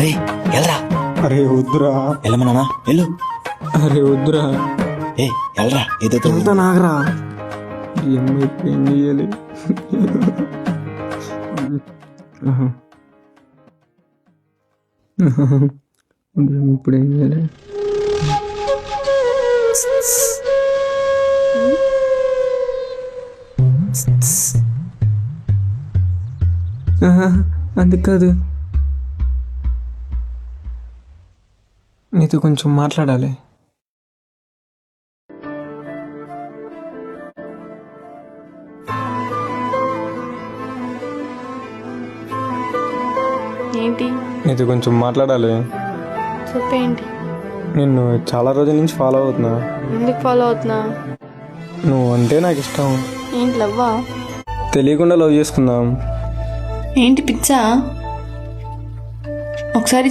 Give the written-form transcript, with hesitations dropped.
రే ఎల్రా. అరే వద్దురా. వెళ్ళమన్నానా వెళ్ళు. అరే వద్దురా. ఏ ఎల్రా ఏదో ఎంత నాగరా ఈ అమ్మాయి ఇప్పుడు ఏం చెయ్యాలి? ఇప్పుడు ఏం చేయాలి? అందుకు కాదు, నీతో కొంచెం మాట్లాడాలి. ఏంటి? నీతో కొంచెం మాట్లాడాలి. చెప్పేంటి? నిన్ను చాలా రోజుల నుంచి ఫాలో అవుతున్నా. ఎందుకు ఫాలో అవుతున్నా? నువ్వు అంటే నాకు ఇష్టం. ఏంటి లవ్వా? తెలియకుండా లవ్ చేసుకుందాం. ఏంటి పిచ్చా? ఒకసారి